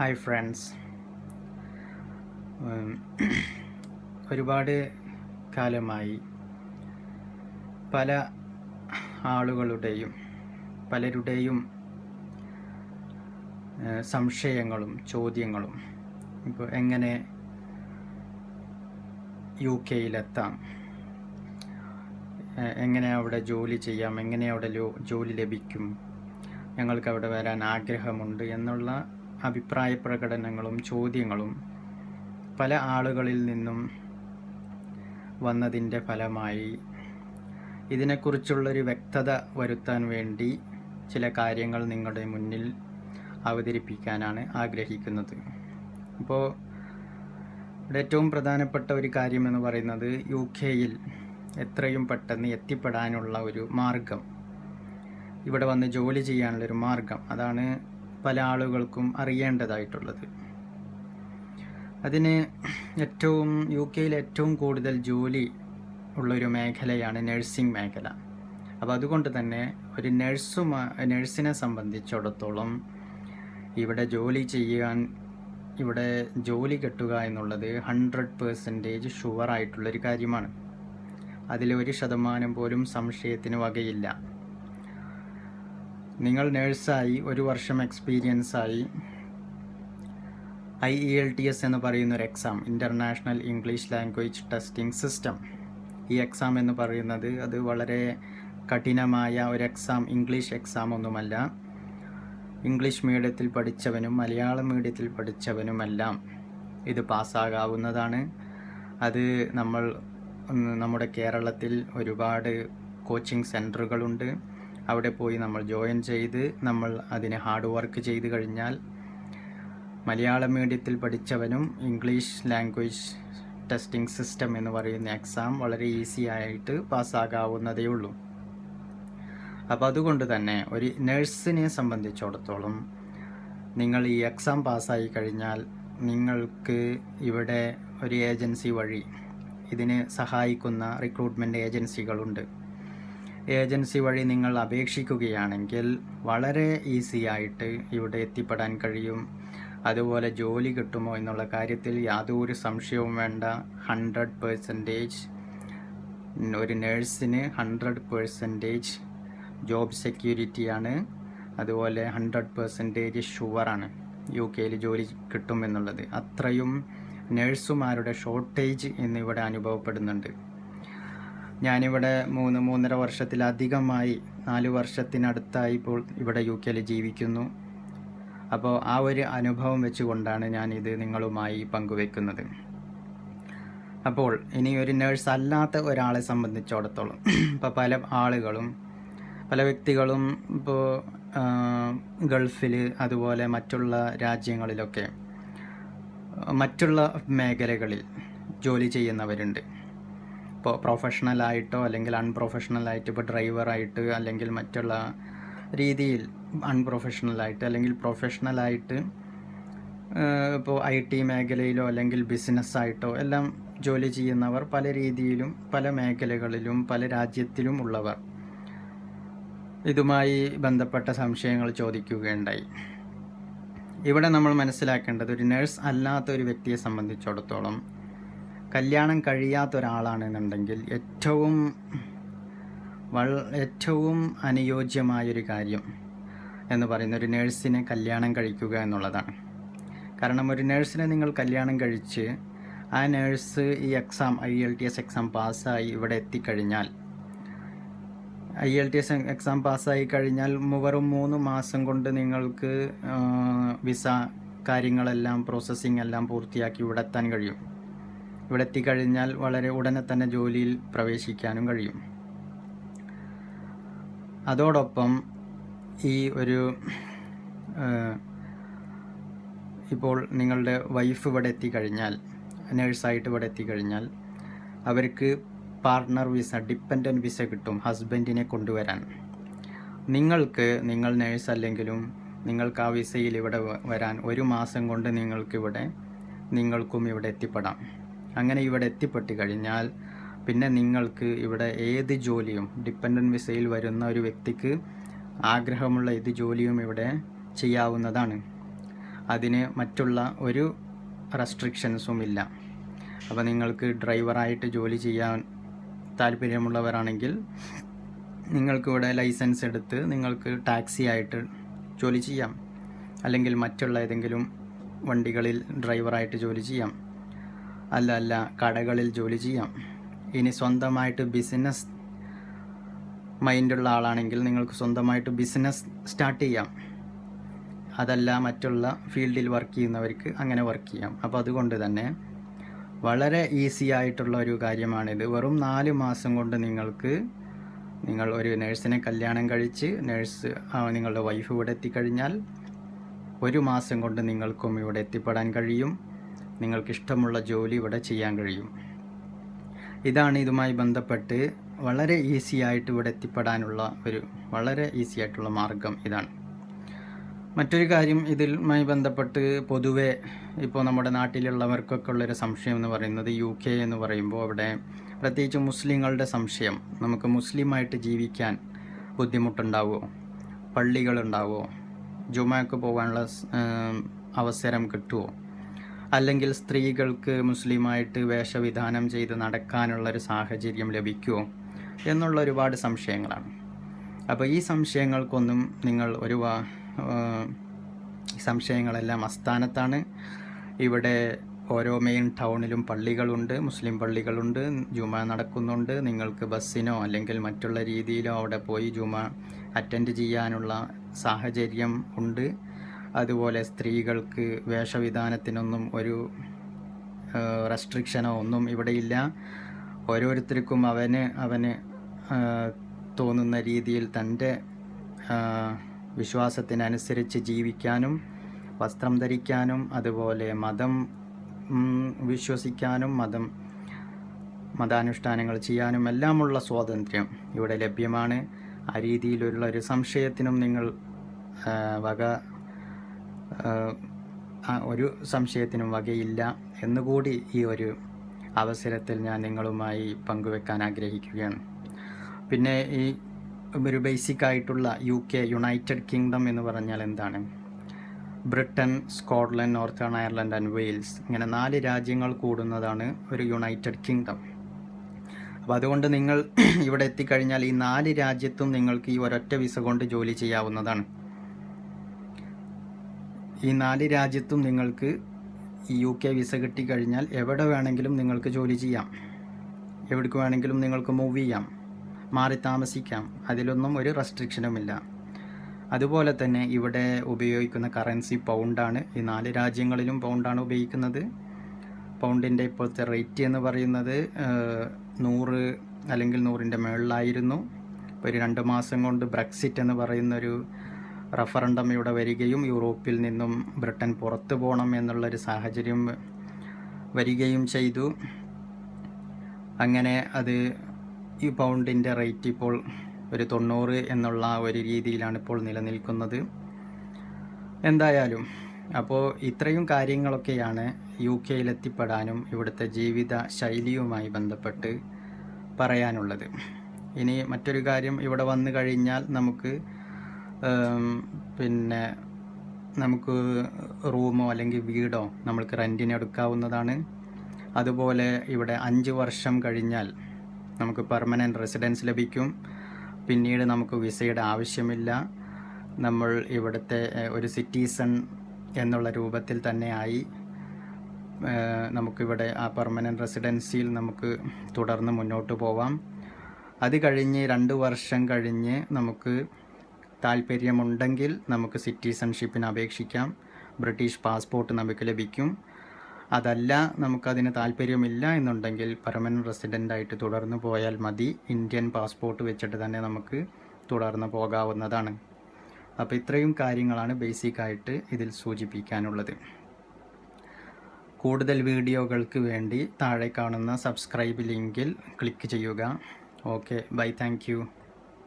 Hi friends. ഒരുപാട് കാലമായി പല ആളുകളുടെയും പലരുടെയും സംശയങ്ങളും ചോദ്യങ്ങളും ഇപ്പോൾ എങ്ങനെ UK-യിലെത്താം, എങ്ങനെ അവിടെ ജോലി ചെയ്യാം, എങ്ങനെ അവിടെ ജോലി ലഭിക്കും, ഞങ്ങൾക്ക് അവിടെ വരാൻ ആഗ്രഹമുണ്ട് എന്നുള്ള അഭിപ്രായ പ്രകടനങ്ങളും ചോദ്യങ്ങളും പല ആളുകളിൽ നിന്നും വന്നതിൻ്റെ ഫലമായി ഇതിനെക്കുറിച്ചുള്ളൊരു വ്യക്തത വരുത്താൻ വേണ്ടി ചില കാര്യങ്ങൾ നിങ്ങളുടെ മുന്നിൽ അവതരിപ്പിക്കാനാണ് ആഗ്രഹിക്കുന്നത്. അപ്പോൾ ഇവിടെ ഏറ്റവും പ്രധാനപ്പെട്ട ഒരു കാര്യമെന്ന് പറയുന്നത് UK-യിൽ എത്രയും പെട്ടെന്ന് എത്തിപ്പെടാനുള്ള ഒരു മാർഗം, ഇവിടെ വന്ന് ജോലി ചെയ്യാനുള്ളൊരു മാർഗം, അതാണ് പല ആളുകൾക്കും അറിയേണ്ടതായിട്ടുള്ളത്. അതിന് UK-യിൽ ഏറ്റവും കൂടുതൽ ജോലി ഉള്ളൊരു മേഖലയാണ് നഴ്സിംഗ് മേഖല. അപ്പോൾ അതുകൊണ്ട് തന്നെ ഒരു നഴ്സിനെ സംബന്ധിച്ചിടത്തോളം ഇവിടെ ജോലി കിട്ടുക എന്നുള്ളത് 100% ഷുവറായിട്ടുള്ളൊരു കാര്യമാണ്. അതിൽ 1% പോലും സംശയത്തിന് വകയില്ല. നിങ്ങൾ നേഴ്സായി 1 വർഷം എക്സ്പീരിയൻസായി IELTS എന്ന് പറയുന്നൊരു exam, international English language testing system, ഈ എക്സാം എന്ന് പറയുന്നത് അത് വളരെ കഠിനമായ ഒരു എക്സാം, ഇംഗ്ലീഷ് എക്സാം ഒന്നുമല്ല. ഇംഗ്ലീഷ് മീഡിയത്തിൽ പഠിച്ചവനും മലയാളം മീഡിയത്തിൽ പഠിച്ചവനുമെല്ലാം ഇത് പാസ്സാകാവുന്നതാണ്. അത് നമ്മുടെ കേരളത്തിൽ ഒരുപാട് കോച്ചിങ് സെൻറ്ററുകളുണ്ട്. അവിടെ പോയി നമ്മൾ ജോയിൻ ചെയ്ത് നമ്മൾ അതിന് ഹാർഡ് വർക്ക് ചെയ്ത് കഴിഞ്ഞാൽ മലയാളം മീഡിയത്തിൽ പഠിച്ചവനും ഇംഗ്ലീഷ് ലാംഗ്വേജ് ടെസ്റ്റിംഗ് സിസ്റ്റം എന്ന് പറയുന്ന എക്സാം വളരെ ഈസി ആയിട്ട് പാസ്സാകാവുന്നതേ ഉള്ളൂ. അപ്പോൾ അതുകൊണ്ട് തന്നെ ഒരു നഴ്സിനെ സംബന്ധിച്ചിടത്തോളം നിങ്ങൾ ഈ എക്സാം പാസ്സായി കഴിഞ്ഞാൽ നിങ്ങൾക്ക് ഇവിടെ ഒരു ഏജൻസി വഴി ഇതിന് സഹായിക്കുന്ന റിക്രൂട്ട്മെൻറ്റ് ഏജൻസികളുണ്ട്. ഏജൻസി വഴി നിങ്ങൾ അപേക്ഷിക്കുകയാണെങ്കിൽ വളരെ ഈസി ആയിട്ട് ഇവിടെ എത്തിപ്പെടാൻ കഴിയും. അതുപോലെ ജോലി കിട്ടുമോ എന്നുള്ള കാര്യത്തിൽ യാതൊരു സംശയവും വേണ്ട. 100% ഒരു നേഴ്സിന് 100% ജോബ് സെക്യൂരിറ്റിയാണ്. അതുപോലെ 100% ഷുവറാണ് UK-യിൽ ജോലി കിട്ടുമെന്നുള്ളത്. അത്രയും നേഴ്സുമാരുടെ ഷോർട്ടേജ് എന്നിവിടെ അനുഭവപ്പെടുന്നുണ്ട്. ഞാനിവിടെ 3.5 വർഷത്തിലധികമായി, 4 വർഷത്തിനടുത്തായി ഇപ്പോൾ ഇവിടെ UK-യിൽ ജീവിക്കുന്നു. അപ്പോൾ ആ ഒരു അനുഭവം വെച്ചുകൊണ്ടാണ് ഞാനിത് നിങ്ങളുമായി പങ്കുവെക്കുന്നത്. അപ്പോൾ ഇനി ഒരു നേഴ്സ് അല്ലാത്ത ഒരാളെ സംബന്ധിച്ചിടത്തോളം ഇപ്പോൾ പല വ്യക്തികളും ഇപ്പോൾ ഗൾഫിൽ അതുപോലെ മറ്റുള്ള രാജ്യങ്ങളിലൊക്കെ മറ്റുള്ള മേഖലകളിൽ ജോലി ചെയ്യുന്നവരുണ്ട്. ഇപ്പോൾ പ്രൊഫഷണലായിട്ടോ അല്ലെങ്കിൽ അൺപ്രൊഫഷണലായിട്ട്, ഇപ്പോൾ ഡ്രൈവറായിട്ട് അല്ലെങ്കിൽ മറ്റുള്ള രീതിയിൽ അൺപ്രൊഫഷണലായിട്ട് അല്ലെങ്കിൽ പ്രൊഫഷണലായിട്ട്, ഇപ്പോൾ IT മേഖലയിലോ അല്ലെങ്കിൽ ബിസിനസ്സായിട്ടോ എല്ലാം ജോലി ചെയ്യുന്നവർ പല രീതിയിലും പല മേഖലകളിലും പല രാജ്യത്തിലും ഉള്ളവർ ഇതുമായി ബന്ധപ്പെട്ട സംശയങ്ങൾ ചോദിക്കുകയുണ്ടായി. ഇവിടെ നമ്മൾ മനസ്സിലാക്കേണ്ടത്, ഒരു നേഴ്സ് അല്ലാത്ത ഒരു വ്യക്തിയെ സംബന്ധിച്ചിടത്തോളം കല്യാണം കഴിയാത്ത ഒരാളാണെന്നുണ്ടെങ്കിൽ ഏറ്റവും അനുയോജ്യമായൊരു കാര്യം എന്ന് പറയുന്ന ഒരു നേഴ്സിനെ കല്യാണം കഴിക്കുക എന്നുള്ളതാണ്. കാരണം ഒരു നേഴ്സിനെ നിങ്ങൾ കല്യാണം കഴിച്ച് ആ നേഴ്സ് ഈ എക്സാം IELTS എക്സാം പാസ്സായി ഇവിടെ എത്തിക്കഴിഞ്ഞാൽ, IELTS എക്സാം പാസ്സായി കഴിഞ്ഞാൽ വെറും 3 മാസം കൊണ്ട് നിങ്ങൾക്ക് വിസ കാര്യങ്ങളെല്ലാം പ്രോസസ്സിംഗ് എല്ലാം പൂർത്തിയാക്കി ഇവിടെ എത്താൻ കഴിയും. ഇവിടെ എത്തിക്കഴിഞ്ഞാൽ വളരെ ഉടനെ തന്നെ ജോലിയിൽ പ്രവേശിക്കാനും കഴിയും. അതോടൊപ്പം ഇപ്പോൾ നിങ്ങളുടെ വൈഫ് ഇവിടെ എത്തിക്കഴിഞ്ഞാൽ, നേഴ്സായിട്ട് ഇവിടെ എത്തിക്കഴിഞ്ഞാൽ അവർക്ക് പാർട്ട്ണർ വിസ, ഡിപ്പെൻഡൻറ്റ് വിസ കിട്ടും ഹസ്ബൻഡിനെ കൊണ്ടുവരാൻ. നിങ്ങൾ നേഴ്സ് അല്ലെങ്കിലും നിങ്ങൾക്ക് ആ വിസയിൽ ഇവിടെ വരാൻ 1 മാസം കൊണ്ട് നിങ്ങൾക്കും ഇവിടെ എത്തിപ്പെടാം. അങ്ങനെ ഇവിടെ എത്തിപ്പെട്ട് കഴിഞ്ഞാൽ പിന്നെ നിങ്ങൾക്ക് ഇവിടെ ഏത് ജോലിയും, ഡിപ്പെൻഡൻറ്റ് വിസയിൽ വരുന്ന ഒരു വ്യക്തിക്ക് ആഗ്രഹമുള്ള ഏത് ജോലിയും ഇവിടെ ചെയ്യാവുന്നതാണ്. അതിന് മറ്റുള്ള ഒരു റെസ്ട്രിക്ഷൻസും ഇല്ല. അപ്പോൾ നിങ്ങൾക്ക് ഡ്രൈവറായിട്ട് ജോലി ചെയ്യാൻ താല്പര്യമുള്ളവരാണെങ്കിൽ നിങ്ങൾക്കിവിടെ ലൈസൻസ് എടുത്ത് നിങ്ങൾക്ക് ടാക്സി ആയിട്ട് ജോലി ചെയ്യാം, അല്ലെങ്കിൽ മറ്റുള്ള ഏതെങ്കിലും വണ്ടികളിൽ ഡ്രൈവറായിട്ട് ജോലി ചെയ്യാം, അല്ല കടകളിൽ ജോലി ചെയ്യാം. ഇനി സ്വന്തമായിട്ട് ബിസിനസ് മൈൻഡുള്ള ആളാണെങ്കിൽ നിങ്ങൾക്ക് സ്വന്തമായിട്ട് ബിസിനസ് സ്റ്റാർട്ട് ചെയ്യാം. അതല്ല മറ്റുള്ള ഫീൽഡിൽ വർക്ക് ചെയ്യുന്നവർക്ക് അങ്ങനെ വർക്ക് ചെയ്യാം. അപ്പോൾ അതുകൊണ്ട് തന്നെ വളരെ ഈസി ആയിട്ടുള്ള ഒരു കാര്യമാണിത്. വെറും 4 മാസം കൊണ്ട് നിങ്ങൾ ഒരു നേഴ്സിനെ കല്യാണം കഴിച്ച് നിങ്ങളുടെ വൈഫ് ഇവിടെ എത്തിക്കഴിഞ്ഞാൽ 1 മാസം കൊണ്ട് നിങ്ങൾക്കും ഇവിടെ എത്തിപ്പെടാൻ കഴിയും. നിങ്ങൾക്കിഷ്ടമുള്ള ജോലി ഇവിടെ ചെയ്യാൻ കഴിയും. ഇതാണ് ഇതുമായി ബന്ധപ്പെട്ട് വളരെ ഈസി ആയിട്ട് ഇവിടെ എത്തിപ്പെടാനുള്ള വളരെ ഈസി ആയിട്ടുള്ള മാർഗം ഇതാണ്. മറ്റൊരു കാര്യം ഇതിലുമായി ബന്ധപ്പെട്ട് പൊതുവെ ഇപ്പോൾ നമ്മുടെ നാട്ടിലുള്ളവർക്കൊക്കെ ഉള്ളൊരു സംശയം എന്ന് പറയുന്നത് UK എന്ന് പറയുമ്പോൾ അവിടെ പ്രത്യേകിച്ച് മുസ്ലിങ്ങളുടെ സംശയം, നമുക്ക് മുസ്ലിമായിട്ട് ജീവിക്കാൻ ബുദ്ധിമുട്ടുണ്ടാവുമോ, പള്ളികളുണ്ടാവുമോ, ജുമാക്ക് പോകാനുള്ള അവസരം കിട്ടുമോ, അല്ലെങ്കിൽ സ്ത്രീകൾക്ക് മുസ്ലിമായിട്ട് വേഷവിധാനം ചെയ്ത് നടക്കാനുള്ളൊരു സാഹചര്യം ലഭിക്കുമോ എന്നുള്ള ഒരുപാട് സംശയങ്ങളാണ്. അപ്പോൾ ഈ സംശയങ്ങൾക്കൊന്നും സംശയങ്ങളെല്ലാം അസ്ഥാനത്താണ്. ഇവിടെ ഓരോ മെയിൻ ടൗണിലും പള്ളികളുണ്ട്, മുസ്ലിം പള്ളികളുണ്ട്, ജുമ നടക്കുന്നുണ്ട്. നിങ്ങൾക്ക് ബസ്സിനോ അല്ലെങ്കിൽ മറ്റുള്ള രീതിയിലോ അവിടെ പോയി ജുമ അറ്റൻഡ് ചെയ്യാനുള്ള സാഹചര്യം ഉണ്ട്. അതുപോലെ സ്ത്രീകൾക്ക് വേഷവിധാനത്തിനൊന്നും ഒരു റെസ്ട്രിക്ഷനോ ഒന്നും ഇവിടെയില്ല. ഓരോരുത്തർക്കും അവന് തോന്നുന്ന രീതിയിൽ തൻ്റെ വിശ്വാസത്തിനനുസരിച്ച് ജീവിക്കാനും വസ്ത്രം ധരിക്കാനും അതുപോലെ മതം വിശ്വസിക്കാനും മതാനുഷ്ഠാനങ്ങൾ ചെയ്യാനും എല്ലാമുള്ള സ്വാതന്ത്ര്യം ഇവിടെ ലഭ്യമാണ്. ആ രീതിയിലുള്ള ഒരു സംശയത്തിനും നിങ്ങൾ ഒരു സംശയത്തിനും വകയില്ല എന്നുകൂടി ഈ ഒരു അവസരത്തിൽ ഞാൻ നിങ്ങളുമായി പങ്കുവെക്കാൻ ആഗ്രഹിക്കുകയാണ്. പിന്നെ ഈ ഒരു ബേസിക് ആയിട്ടുള്ള UK യുണൈറ്റഡ് കിങ്ഡം എന്ന് പറഞ്ഞാൽ എന്താണ്? Britain, Scotland, northern Ireland and Wales, ഇങ്ങനെ 4 രാജ്യങ്ങൾ കൂടുന്നതാണ് ഒരു യുണൈറ്റഡ് കിങ്ഡം. അപ്പോൾ അതുകൊണ്ട് നിങ്ങൾ ഇവിടെ എത്തിക്കഴിഞ്ഞാൽ ഈ 4 രാജ്യത്തും നിങ്ങൾക്ക് ഈ ഒരൊറ്റ വിസ കൊണ്ട് ജോലി ചെയ്യാവുന്നതാണ്. ഈ 4 രാജ്യത്തും നിങ്ങൾക്ക് ഈ UK വിസ കിട്ടിക്കഴിഞ്ഞാൽ എവിടെ വേണമെങ്കിലും നിങ്ങൾക്ക് ജോലി ചെയ്യാം, എവിടേക്ക് വേണമെങ്കിലും നിങ്ങൾക്ക് മൂവ് ചെയ്യാം, മാറി താമസിക്കാം. അതിലൊന്നും ഒരു റെസ്ട്രിക്ഷനുമില്ല. അതുപോലെ തന്നെ ഇവിടെ ഉപയോഗിക്കുന്ന കറൻസി പൗണ്ടാണ്. ഈ 4 രാജ്യങ്ങളിലും പൗണ്ടാണ് ഉപയോഗിക്കുന്നത്. പൗണ്ടിൻ്റെ ഇപ്പോഴത്തെ റേറ്റ് എന്ന് പറയുന്നത് 100 അല്ലെങ്കിൽ 100ൻ്റെ മുകളിലായിരുന്നു. ഇപ്പോൾ ഒരു 2 മാസം കൊണ്ട് ബ്രെക്സിറ്റ് എന്ന് പറയുന്നൊരു റഫറൻഡം ഇവിടെ വരികയും യൂറോപ്പിൽ നിന്നും ബ്രിട്ടൻ പുറത്തു പോകണം എന്നുള്ളൊരു സാഹചര്യം വരികയും ചെയ്തു. അങ്ങനെ ഈ പൗണ്ടിൻ്റെ റേറ്റ് ഇപ്പോൾ ഒരു 90 എന്നുള്ള ഒരു രീതിയിലാണ് ഇപ്പോൾ നിലനിൽക്കുന്നത്. എന്തായാലും അപ്പോൾ ഇത്രയും കാര്യങ്ങളൊക്കെയാണ് UK എത്തിപ്പെടാനും ഇവിടുത്തെ ജീവിത ശൈലിയുമായി ബന്ധപ്പെട്ട് പറയാനുള്ളത്. ഇനി മറ്റൊരു കാര്യം, ഇവിടെ വന്നു കഴിഞ്ഞാൽ നമുക്ക് റൂമോ അല്ലെങ്കിൽ വീടോ നമ്മൾക്ക് റെൻറ്റിന് എടുക്കാവുന്നതാണ്. അതുപോലെ ഇവിടെ 5 വർഷം കഴിഞ്ഞാൽ നമുക്ക് പെർമനൻറ്റ് റെസിഡൻസ് ലഭിക്കും. പിന്നീട് നമുക്ക് വിസയുടെ ആവശ്യമില്ല. നമ്മൾ ഇവിടുത്തെ ഒരു സിറ്റിസൺ എന്നുള്ള രൂപത്തിൽ തന്നെ ആയി നമുക്കിവിടെ ആ പെർമനൻറ്റ് റെസിഡൻസിയിൽ നമുക്ക് തുടർന്ന് മുന്നോട്ട് പോവാം. അത് കഴിഞ്ഞ് 2 വർഷം കഴിഞ്ഞ് നമുക്ക് താല്പര്യമുണ്ടെങ്കിൽ നമുക്ക് സിറ്റിസൺഷിപ്പിന് അപേക്ഷിക്കാം. ബ്രിട്ടീഷ് പാസ്പോർട്ട് നമുക്ക് ലഭിക്കും. അതല്ല നമുക്കതിന് താല്പര്യമില്ല എന്നുണ്ടെങ്കിൽ പെർമനൻറ്റ് റെസിഡൻ്റായിട്ട് തുടർന്ന് പോയാൽ മതി. ഇന്ത്യൻ പാസ്പോർട്ട് വെച്ചിട്ട് തന്നെ നമുക്ക് തുടർന്ന് പോകാവുന്നതാണ്. അപ്പോൾ ഇത്രയും കാര്യങ്ങളാണ് ബേസിക്കായിട്ട് ഇതിൽ സൂചിപ്പിക്കാനുള്ളത്. കൂടുതൽ വീഡിയോകൾക്ക് വേണ്ടി താഴെ കാണുന്ന സബ്സ്ക്രൈബ് ലിങ്കിൽ ക്ലിക്ക് ചെയ്യുക. Okay, bye, thank U.